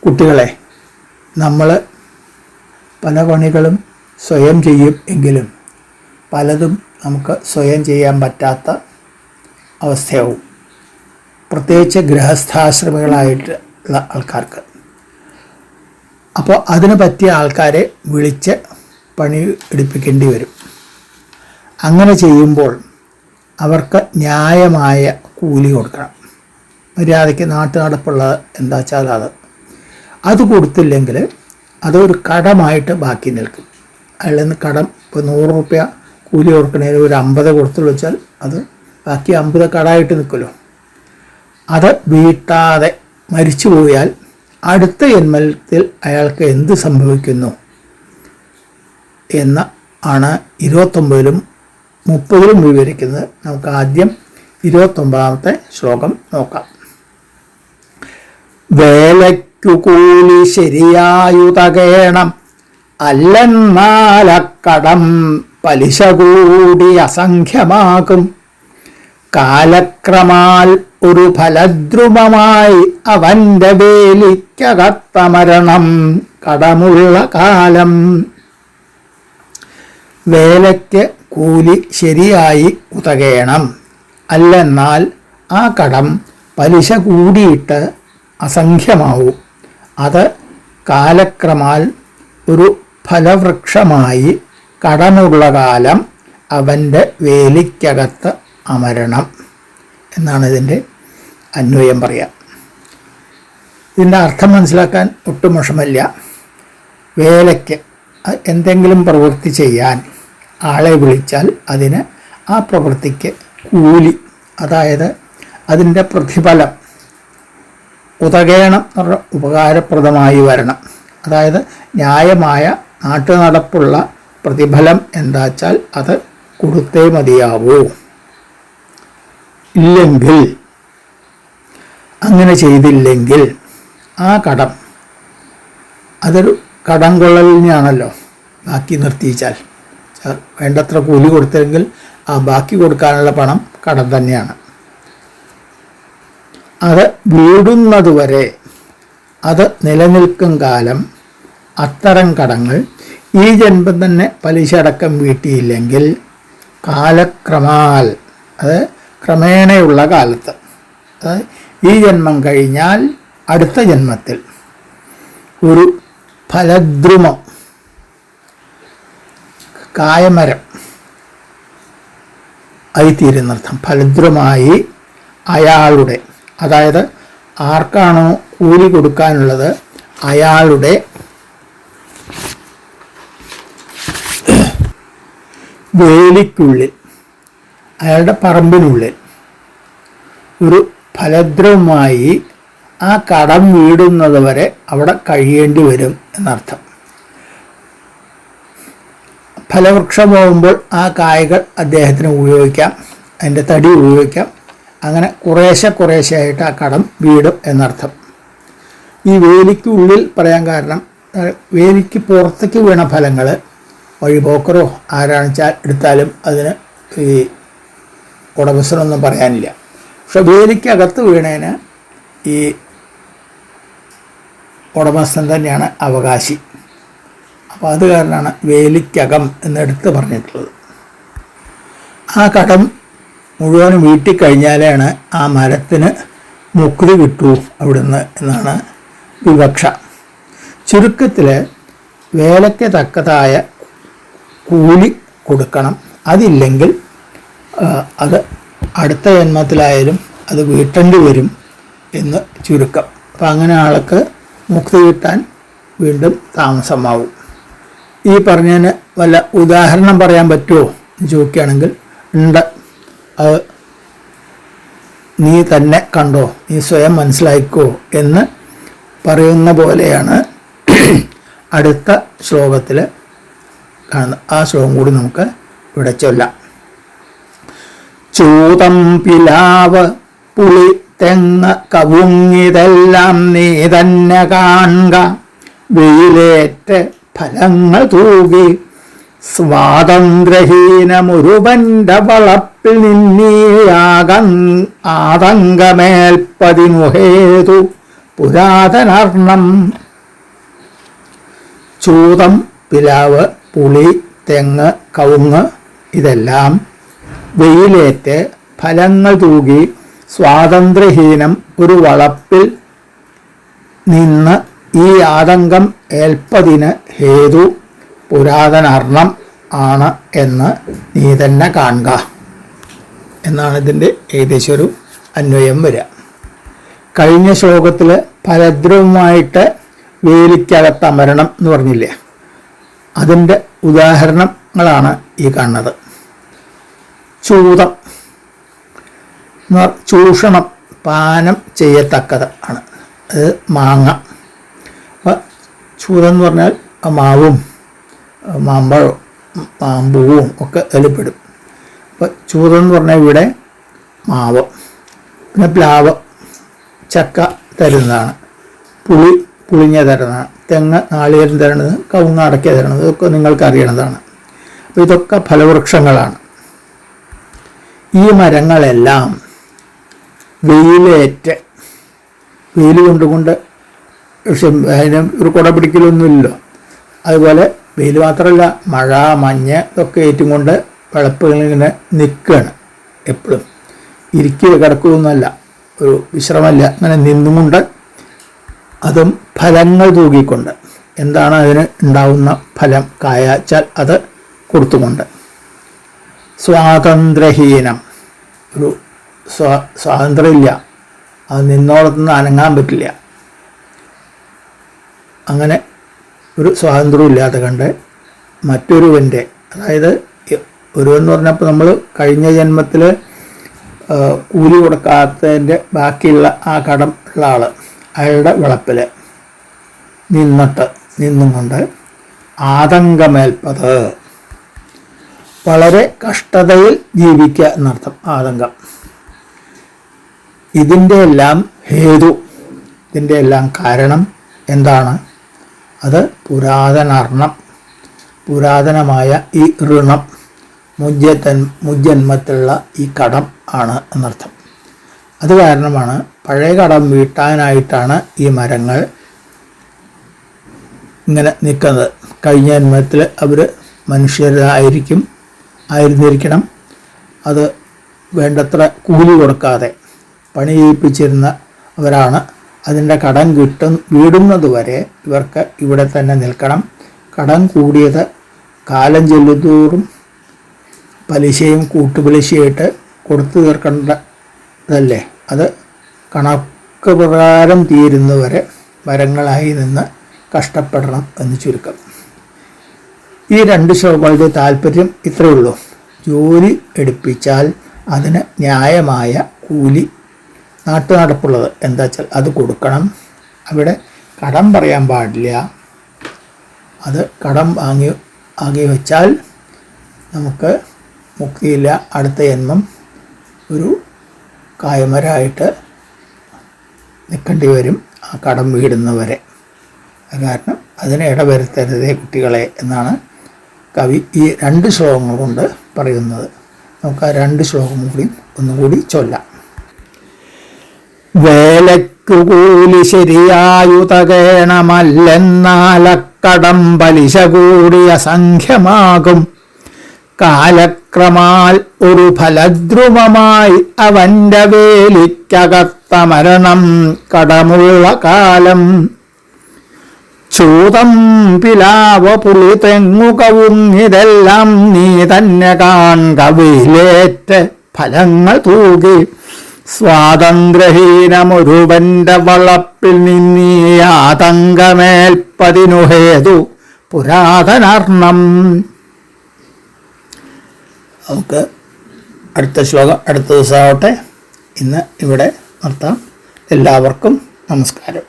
കുട്ടികളെ, നമ്മൾ പല പണികളും സ്വയം ചെയ്യും എങ്കിലും പലതും നമുക്ക് സ്വയം ചെയ്യാൻ പറ്റാത്ത അവസ്ഥയാവും. പ്രത്യേകിച്ച് ഗൃഹസ്ഥാശ്രമികളായിട്ടുള്ള ആൾക്കാർക്ക്. അപ്പോൾ അതിന് പറ്റിയ ആൾക്കാരെ വിളിച്ച് പണി എടുപ്പിക്കേണ്ടി വരും. അങ്ങനെ ചെയ്യുമ്പോൾ അവർക്ക് ന്യായമായ കൂലി കൊടുക്കണം. മര്യാദയ്ക്ക് നടപ്പുള്ളത് എന്താ വെച്ചാൽ അത് കൊടുത്തില്ലെങ്കിൽ അതൊരു കടമായിട്ട് ബാക്കി നിൽക്കും. അയാളിൽ നിന്ന് കടം ഇപ്പോൾ 100 രൂപ കൂലി കൊടുക്കണേൽ ഒരു 50 കൊടുത്തു വെച്ചാൽ അത് ബാക്കി 50 കടമായിട്ട് നിൽക്കുമല്ലോ. അത് വീട്ടാതെ മരിച്ചു പോയാൽ അടുത്ത ജന്മത്തിൽ അയാൾക്ക് എന്ത് സംഭവിക്കുന്നു എന്ന് ആണ് 29-ലും 30-ലും വിവരിക്കുന്നത്. നമുക്ക് ആദ്യം 29-ാമത്തെ ശ്ലോകം നോക്കാം. വേലയ്ക്കു കൂലി ശരിയായുതകേണം, അല്ലെന്നാലക്കടം പലിശ കൂടി അസംഖ്യമാകും. കാലക്രമാൽ ഒരു ഫലദ്രുമമായി അവൻ്റെ വേലിക്കകത്തമരണം കടമുള്ള കാലം. വേലയ്ക്ക് കൂലി ശരിയായി ഉതകേണം, അല്ലെന്നാൽ ആ കടം പലിശ കൂടിയിട്ട് അസംഖ്യമാവും. അത് കാലക്രമാൽ ഒരു ഫലവൃക്ഷമായി കടമുള്ള കാലം അവൻ്റെ വേലിക്കകത്ത് അമരണം എന്നാണ് ഇതിൻ്റെ അന്വയം പറയാം. ഇതിൻ്റെ അർത്ഥം മനസ്സിലാക്കാൻ ഒട്ടും മോശമല്ല. വേലയ്ക്ക് എന്തെങ്കിലും പ്രവൃത്തി ചെയ്യാൻ ആളെ വിളിച്ചാൽ അതിന് ആ പ്രവൃത്തിക്ക് കൂലി, അതായത് അതിൻ്റെ പ്രതിഫലം ഉതകേണം എന്ന് പറഞ്ഞാൽ ഉപകാരപ്രദമായി വരണം. അതായത് ന്യായമായ നാട്ടുനടപ്പുള്ള പ്രതിഫലം എന്താ വെച്ചാൽ അത് കൊടുത്തേ മതിയാവൂ. ഇല്ലെങ്കിൽ, അങ്ങനെ ചെയ്തില്ലെങ്കിൽ ആ കടം അതൊരു കടം കൊള്ളലിനാണല്ലോ. ബാക്കി നിർത്തിച്ചാൽ വേണ്ടത്ര കൂലി കൊടുത്തെങ്കിൽ ആ ബാക്കി കൊടുക്കാനുള്ള പണം കടം തന്നെയാണ്. അത് വീടുന്നതുവരെ, അത് നിലനിൽക്കും കാലം അത്തരം കടങ്ങൾ ഈ ജന്മം തന്നെ പലിശ അടക്കം വീട്ടിയില്ലെങ്കിൽ കാലക്രമാൽ, അത് ക്രമേണയുള്ള കാലത്ത്, അതായത് ഈ ജന്മം കഴിഞ്ഞാൽ അടുത്ത ജന്മത്തിൽ ഒരു ഫലദ്രുമം, കായമരം ആയിത്തീരുന്നർത്ഥം. ഫലദ്രുമായി അയാളുടെ, അതായത് ആർക്കാണോ കൂലി കൊടുക്കാനുള്ളത് അയാളുടെ വേലിക്കുള്ളിൽ, അയാളുടെ പറമ്പിനുള്ളിൽ ഒരു ഫലദ്രവമായി ആ കടം വീടുന്നത് വരെ അവിടെ കഴിയേണ്ടി വരും എന്നർത്ഥം. ഫലവൃക്ഷമാകുമ്പോൾ ആ കായകൾ അദ്ദേഹത്തിന് ഉപയോഗിക്കാം, അതിൻ്റെ തടി ഉപയോഗിക്കാം. അങ്ങനെ കുറേശ്ശെയായിട്ട് ആ കടം വീടും എന്നർത്ഥം. ഈ വേലിക്ക് ഉള്ളിൽ പറയാൻ കാരണം, വേലിക്ക് പുറത്തേക്ക് വീണ ഫലങ്ങൾ വഴിപോക്കറോ ആരാണെച്ചാൽ എടുത്താലും അതിന് ഈ ഉടമസ്ഥനൊന്നും പറയാനില്ല. പക്ഷെ വേലിക്കകത്ത് വീണേന് ഈ ഉടമസ്ഥൻ തന്നെയാണ് അവകാശി. അപ്പോൾ അത് കാരണമാണ് വേലിക്കകം എന്നെടുത്ത് പറഞ്ഞിട്ടുള്ളത്. ആ കടം മുഴുവനും വീട്ടിൽ കഴിഞ്ഞാലാണ് ആ മരത്തിന് മുക്തി കിട്ടൂ അവിടുന്ന് എന്നാണ് വിവക്ഷ. ചുരുക്കത്തിൽ വേലയ്ക്ക് തക്കതായ കൂലി കൊടുക്കണം. അതില്ലെങ്കിൽ അത് അടുത്ത ജന്മത്തിലായാലും അത് വീട്ടേണ്ടി വരും എന്ന് ചുരുക്കം. അപ്പം അങ്ങനെ ആൾക്ക് മുക്തി കിട്ടാൻ വീണ്ടും താമസമാവും. ഈ പറഞ്ഞതിന് വല്ല ഉദാഹരണം പറയാൻ പറ്റുമോ എന്ന് ചോദിക്കുകയാണെങ്കിൽ ഉണ്ട്. അത് നീ തന്നെ കണ്ടോ, നീ സ്വയം മനസ്സിലാക്കോ എന്ന് പറയുന്ന പോലെയാണ് അടുത്ത ശ്ലോകത്തിൽ കാണുന്നത്. ആ ശ്ലോകം കൂടി നമുക്ക് ഇവിടെ ചൊല്ലാം. ചൂതം പിലാവ് പുളി തെങ്ങ് കവുങ്ങിതെല്ലാം നീ തന്നെ കാണുക, വെയിലേറ്റ് ഫലങ്ങൾ തൂകി സ്വാതന്ത്ര്യഹീനമൊരുവന്റെ വളപ്പിൽ നിന്നീയാകം ആതങ്കമേൽപ്പതിനുഹേതു പുരാതനാർണം. ചൂതം, പിലാവ്, പുളി, തെങ്ങ്, കവുങ്ങ് ഇതെല്ലാം വെയിലേറ്റ് ഫലങ്ങൾ തൂകി സ്വാതന്ത്ര്യഹീനം ഒരു വളപ്പിൽ നിന്ന് ഈ ആതങ്കം ഏൽപ്പതിന് ഹേതു പുരാതനാർണം ആണ് എന്ന് നീ തന്നെ കാണുക എന്നാണ് ഇതിൻ്റെ ഏകദേശം ഒരു അന്വയം വരിക. കഴിഞ്ഞ ശ്ലോകത്തിൽ ഫലദ്രവമായിട്ട് വേലിക്കകത്ത് അമരണം എന്ന് പറഞ്ഞില്ലേ, അതിൻ്റെ ഉദാഹരണങ്ങളാണ് ഈ കാണുന്നത്. ചൂതം, ചൂഷണം, പാനം ചെയ്യത്തക്കത് ആണ്. അത് മാങ്ങ. അപ്പം ചൂതം എന്ന് പറഞ്ഞാൽ മാവും മാമ്പഴവും മാമ്പൂവും ഒക്കെ അതിൽപ്പെടും. അപ്പം ചൂതം എന്ന് പറഞ്ഞാൽ ഇവിടെ മാവ്, പിന്നെ പ്ലാവ് ചക്ക തരുന്നതാണ്, പുളി പുളിഞ്ഞ തരുന്നതാണ്, തെങ്ങ് നാളികേരം തരുന്നത്, കവുങ്ങ് അടയ്ക്ക തരുന്നത്, ഇതൊക്കെ നിങ്ങൾക്ക് അറിയണതാണ്. അപ്പോൾ ഇതൊക്കെ ഫലവൃക്ഷങ്ങളാണ്. ഈ മരങ്ങളെല്ലാം വെയിലേറ്റ്, വെയിൽ കൊണ്ടുകൊണ്ട് അതിന് ഒരു കുട പിടിക്കലൊന്നുമില്ലല്ലോ. അതുപോലെ വെയിൽ മാത്രമല്ല, മഴ മഞ്ഞ് ഇതൊക്കെ ഏറ്റും കൊണ്ട് വിളപ്പുകളിങ്ങനെ നിൽക്കുകയാണ്. എപ്പോഴും ഇരിക്കുക കിടക്കുകയൊന്നുമല്ല, ഒരു വിശ്രമമല്ല, അങ്ങനെ നിന്നുകൊണ്ട് അതും ഫലങ്ങൾ തൂകിക്കൊണ്ട്. എന്താണ് അതിന് ഉണ്ടാവുന്ന ഫലം? കായാച്ചാൽ അത് കൊടുത്തുകൊണ്ട്. സ്വാതന്ത്ര്യഹീനം, ഒരു സ്വാതന്ത്ര്യമില്ല, അത് നിന്നോടത്തുനിന്ന് അനങ്ങാൻ പറ്റില്ല. അങ്ങനെ ഒരു സ്വാതന്ത്ര്യം ഇല്ലാതെ കണ്ട് മറ്റൊരുവൻ്റെ, അതായത് ഒരുവെന്ന് പറഞ്ഞപ്പോൾ നമ്മൾ കഴിഞ്ഞ ജന്മത്തിൽ കൂലി കൊടുക്കാത്തതിൻ്റെ ബാക്കിയുള്ള ആ കടം ഉള്ള ആൾ, അയാളുടെ വിളപ്പിൽ നിന്നും കൊണ്ട് ആതങ്കമേൽപ്പത്, വളരെ കഷ്ടതയിൽ ജീവിക്കുക എന്നർത്ഥം. ആതങ്കം. ഇതിൻ്റെ എല്ലാം ഹേതു, ഇതിൻ്റെ എല്ലാം കാരണം എന്താണ്? അത് പുരാതനാർണം, പുരാതനമായ ഈ ഋണം, മുജ്ജന്മത്തിലുള്ള ഈ കടം ആണ് എന്നർത്ഥം. അത് കാരണമാണ് പഴയ കടം വീട്ടാനായിട്ടാണ് ഈ മരങ്ങൾ ഇങ്ങനെ നിൽക്കുന്നത്. കഴിഞ്ഞ ജന്മത്തിൽ അവർ ആയിരുന്നിരിക്കണം. അത് വേണ്ടത്ര കൂലി കൊടുക്കാതെ പണി ചെയ്യിപ്പിച്ചിരുന്ന അവരാണ്. അതിൻ്റെ കടം വീടുന്നത് വരെ ഇവർക്ക് ഇവിടെ തന്നെ നിൽക്കണം. കടം കൂടിയത് കാലം ചെല്ലുന്തോറും പലിശയും കൂട്ടുപലിശയായിട്ട് കൊടുത്തു തീർക്കേണ്ടതല്ലേ. അത് കണക്ക് പ്രകാരം തീരുന്നവരെ മരങ്ങളായി നിന്ന് കഷ്ടപ്പെടണം എന്ന് ചുരുക്കം. ഈ രണ്ട് ശ്ലോകങ്ങളുടെ താല്പര്യം ഇത്രയേ ഉള്ളൂ. ജോലി എടുപ്പിച്ചാൽ അതിന് ന്യായമായ കൂലി, നാട്ടുനടപ്പുള്ളത് എന്താ വെച്ചാൽ അത് കൊടുക്കണം. അവിടെ കടം പറയാൻ പാടില്ല. അത് കടം വാങ്ങി വെച്ചാൽ നമുക്ക് മുക്തിയില്ല. അടുത്ത ജന്മം ഒരു കായമരായിട്ട് നിൽക്കേണ്ടി വരും, ആ കടം വീടുന്നവരെ. കാരണം അതിനെ ഇടവരുത്തരുതേ കുട്ടികളെ എന്നാണ് കവി ഈ രണ്ട് ശ്ലോകങ്ങൾ കൊണ്ട് പറയുന്നത്. നമുക്ക് ആ രണ്ട് ശ്ലോകം കൂടി ഒന്നുകൂടി ചൊല്ലാം. വേലയ്ക്കു കൂലി ശരിയായുതകേണമല്ലെന്നാലക്കടം പലിശ കൂടി അസംഖ്യമാകും. കാലക്രമാൽ ഒരു ഫലദ്രുമമായി അവൻ്റെ വേലിക്കകത്ത മരണം കടമുള്ള കാലം. ചൂതം, പിലാവ്, പുളി, തെങ്ങുകവും ഇതെല്ലാം നീ തന്നെ കാൺക. വെയിലേറ്റ് ഫലങ്ങൾ തൂകി സ്വാതന്ത്ര്യഹീനമൊരുവന്റെ വളപ്പിൽ നിന്നീ ആതങ്കമേൽപ്പതിനു ഹേതു പുരാതനാർണം. നമുക്ക് അടുത്ത ശ്ലോകം അടുത്ത ദിവസമാവട്ടെ. ഇന്ന് ഇവിടെ നിർത്താം. എല്ലാവർക്കും നമസ്കാരം.